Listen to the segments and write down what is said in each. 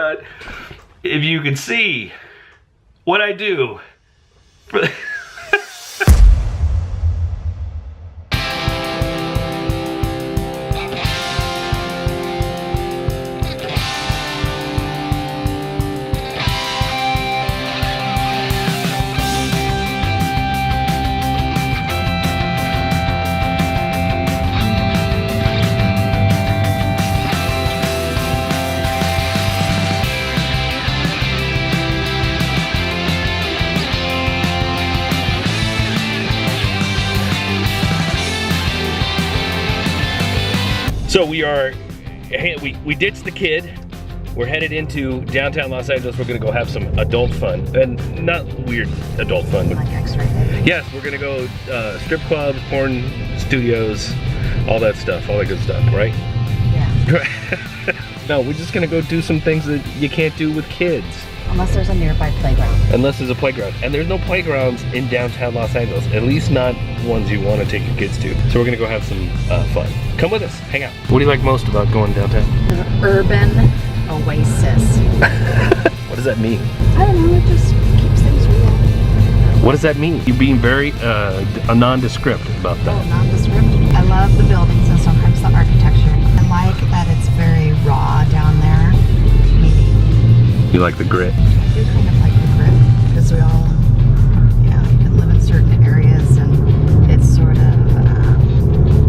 god. If you could see what I do for So we ditched the kid. We're headed into downtown Los Angeles. We're gonna go have some adult fun, and not weird adult fun. Like X-rated. Yes, we're gonna go strip clubs, porn studios, all that stuff, all that good stuff, right? Yeah. No, we're just gonna go do some things that you can't do with kids. Unless there's a nearby playground. Unless there's a playground. And there's no playgrounds in downtown Los Angeles, at least not ones you want to take your kids to. So we're gonna go have some fun. Come with us, hang out. What do you like most about going downtown? An urban oasis. What does that mean? I don't know, it just keeps things real. What does that mean? You're being very nondescript about that. Oh, nondescript. I love the buildings and sometimes the architecture. I like that it's very raw down there. Maybe. You like the grit? I do kind of like the grit because we all, you can live in certain areas and it's sort of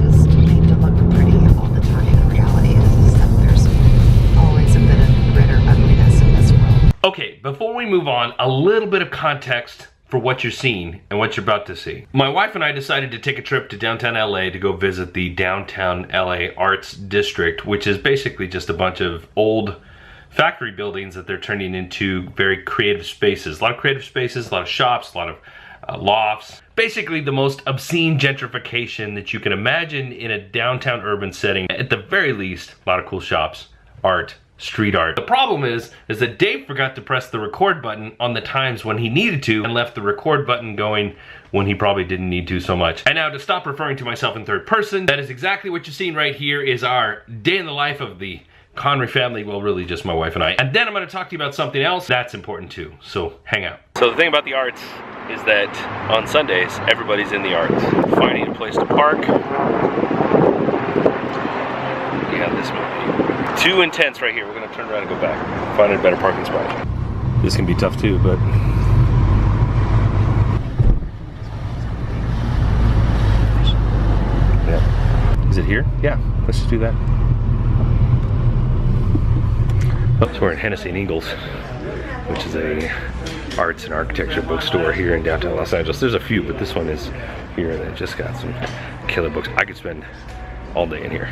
just made to look pretty all the time. The reality is that there's always a bit of grit or ugliness in this world. Okay, before we move on, a little bit of context for what you're seeing and what you're about to see. My wife and I decided to take a trip to downtown LA to go visit the downtown LA Arts District, which is basically just a bunch of old factory buildings that they're turning into very creative spaces. A lot of creative spaces, a lot of shops, a lot of lofts. Basically the most obscene gentrification that you can imagine in a downtown urban setting. At the very least, a lot of cool shops, art, street art. The problem is that Dave forgot to press the record button on the times when he needed to and left the record button going when he probably didn't need to so much. And now to stop referring to myself in third person, that is exactly what you're seeing right here is our day in the life of the Connery family, well really just my wife and I. And then I'm going to talk to you about something else that's important too, so hang out. So the thing about the arts is that on Sundays, everybody's in the arts. Finding a place to park. We have this movie. Too intense right here, we're going to turn around and go back. Find a better parking spot. This can be tough too, but... yeah. Is it here? Yeah, let's just do that. Oh, so we're in Hennessy and Ingalls, which is a arts and architecture bookstore here in downtown Los Angeles. There's a few, but this one is here and it just got some killer books. I could spend all day in here.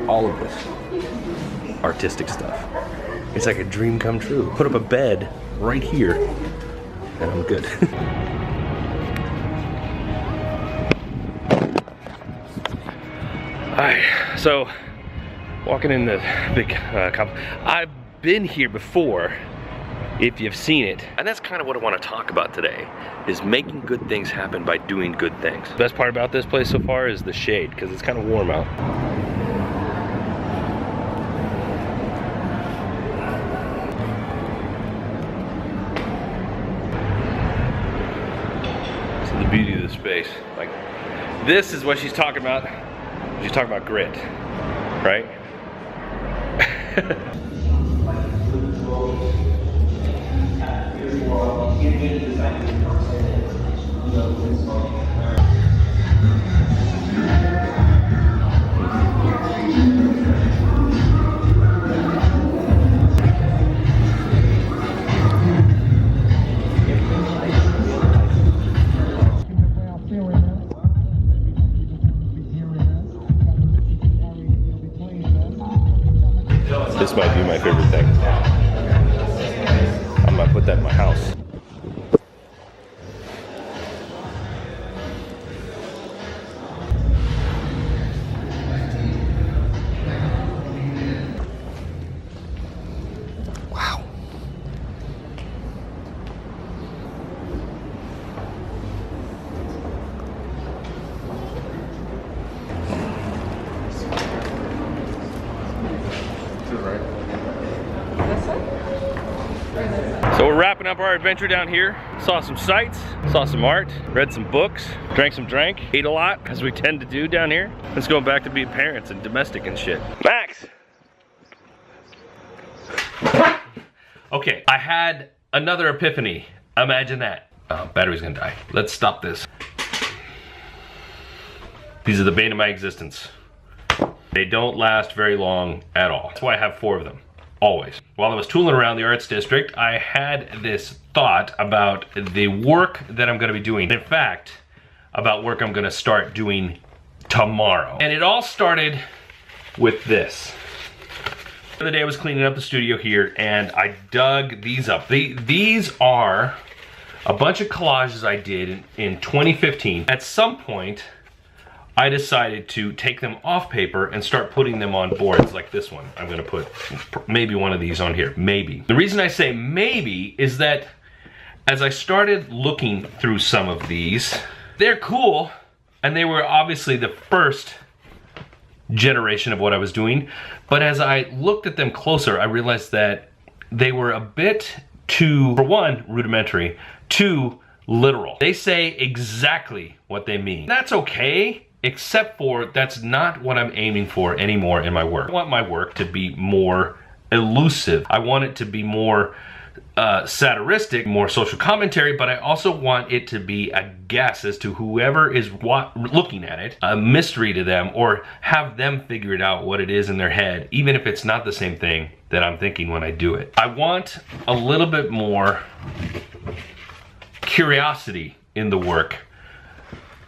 All of this artistic stuff. It's like a dream come true. Put up a bed right here and I'm good. Alright, so walking in the big I've been here before if you've seen it. And that's kind of what I want to talk about today, is making good things happen by doing good things. The best part about this place so far is the shade, because it's kind of warm out. The beauty of the space. Like, this is what she's talking about. She's talking about grit, right? This might be my favorite thing. I'm gonna put that in my house. Wow. wrapping up our adventure down here. Saw some sights, saw some art, read some books, drank some drink, ate a lot, as we tend to do down here. Let's go back to being parents and domestic and shit. Max! Okay, I had another epiphany. Imagine that. Oh, battery's gonna die. Let's stop this. These are the bane of my existence. They don't last very long at all. That's why I have 4 of them, always. While I was tooling around the arts district, I had this thought about the work that I'm gonna be doing. In fact, about work I'm gonna start doing tomorrow. And it all started with this. The other day I was cleaning up the studio here and I dug these up. These are a bunch of collages I did in 2015. At some point, I decided to take them off paper and start putting them on boards like this one. I'm gonna put maybe one of these on here, maybe. The reason I say maybe is that as I started looking through some of these, they're cool and they were obviously the first generation of what I was doing, but as I looked at them closer, I realized that they were a bit too, for one, rudimentary, 2, literal. They say exactly what they mean. That's okay, except for that's not what I'm aiming for anymore in my work. I want my work to be more elusive. I want it to be more satiristic, more social commentary, but I also want it to be a guess as to whoever is looking at it, a mystery to them, or have them figure it out what it is in their head, even if it's not the same thing that I'm thinking when I do it. I want a little bit more curiosity in the work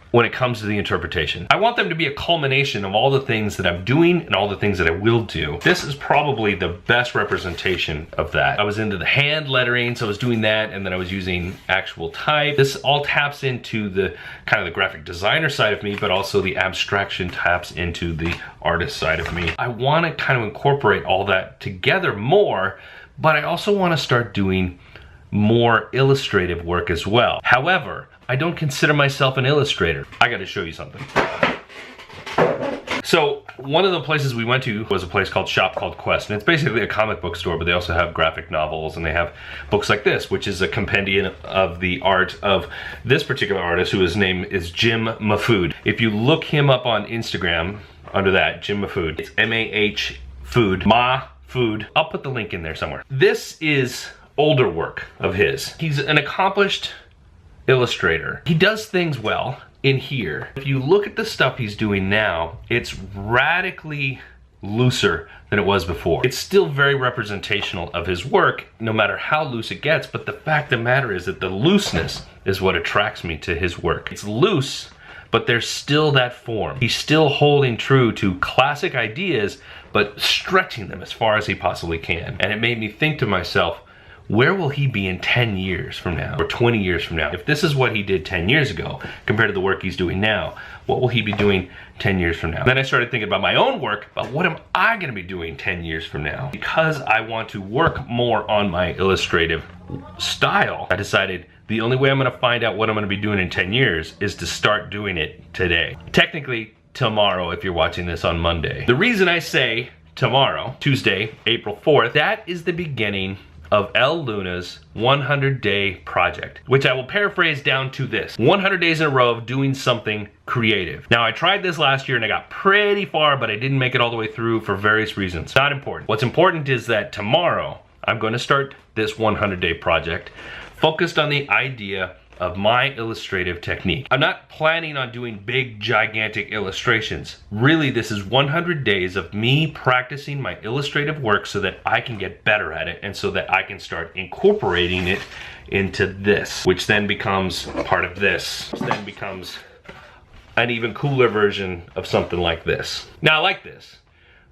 when it comes to the interpretation. I want them to be a culmination of all the things that I'm doing and all the things that I will do. This is probably the best representation of that. I was into the hand lettering, so I was doing that, and then I was using actual type. This all taps into the kind of the graphic designer side of me, but also the abstraction taps into the artist side of me. I want to kind of incorporate all that together more, but I also want to start doing more illustrative work as well. However, I don't consider myself an illustrator. I gotta show you something. So one of the places we went to was a place called Quest, and it's basically a comic book store, but they also have graphic novels and they have books like this, which is a compendium of the art of this particular artist, whose name is Jim Mahfood. If you look him up on Instagram under that, Jim Mahfood, it's M-A-H Food, Mahfood. I'll put the link in there somewhere. This is older work of his. He's an accomplished illustrator. He does things well in here. If you look at the stuff he's doing now, it's radically looser than it was before. It's still very representational of his work, no matter how loose it gets, but the fact of the matter is that the looseness is what attracts me to his work. It's loose, but there's still that form. He's still holding true to classic ideas, but stretching them as far as he possibly can. And it made me think to myself, where will he be in 10 years from now or 20 years from now? If this is what he did 10 years ago compared to the work he's doing now, what will he be doing 10 years from now? Then I started thinking about my own work, about what am I gonna be doing 10 years from now? Because I want to work more on my illustrative style, I decided the only way I'm gonna find out what I'm gonna be doing in 10 years is to start doing it today. Technically, tomorrow if you're watching this on Monday. The reason I say tomorrow, Tuesday, April 4th, that is the beginning of Elle Luna's 100-day project, which I will paraphrase down to this: 100 days in a row of doing something creative. Now, I tried this last year and I got pretty far, but I didn't make it all the way through for various reasons. Not important. What's important is that tomorrow I'm going to start this 100-day project focused on the idea of my illustrative technique. I'm not planning on doing big, gigantic illustrations. Really, this is 100 days of me practicing my illustrative work so that I can get better at it and so that I can start incorporating it into this, which then becomes part of this, which then becomes an even cooler version of something like this. Now, I like this,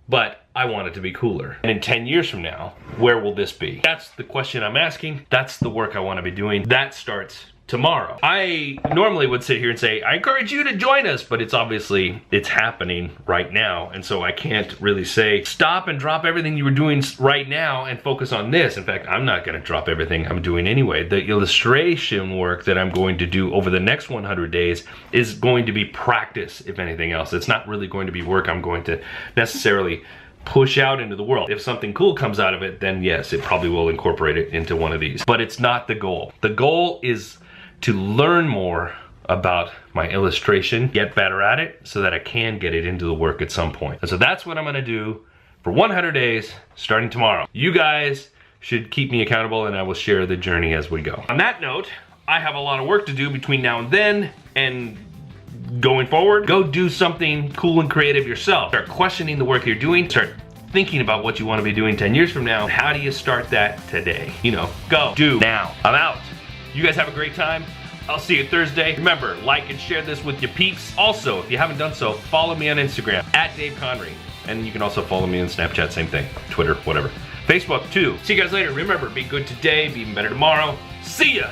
but I want it to be cooler. And in 10 years from now, where will this be? That's the question I'm asking. That's the work I want to be doing. That starts tomorrow. I normally would sit here and say, I encourage you to join us, but it's obviously, it's happening right now. And so I can't really say, stop and drop everything you were doing right now and focus on this. In fact, I'm not gonna drop everything I'm doing anyway. The illustration work that I'm going to do over the next 100 days is going to be practice, if anything else. It's not really going to be work I'm going to necessarily push out into the world. If something cool comes out of it, then yes, it probably will incorporate it into one of these. But it's not the goal. The goal is to learn more about my illustration, get better at it, so that I can get it into the work at some point. And so that's what I'm gonna do for 100 days, starting tomorrow. You guys should keep me accountable, and I will share the journey as we go. On that note, I have a lot of work to do between now and then, and going forward, go do something cool and creative yourself. Start questioning the work you're doing. Start thinking about what you want to be doing 10 years from now. How do you start that today? You know, go, do, now. I'm out. You guys have a great time. I'll see you Thursday. Remember, like and share this with your peeps. Also, if you haven't done so, follow me on Instagram, @DaveConry. And you can also follow me on Snapchat, same thing. Twitter, whatever. Facebook, too. See you guys later. Remember, be good today, be even better tomorrow. See ya!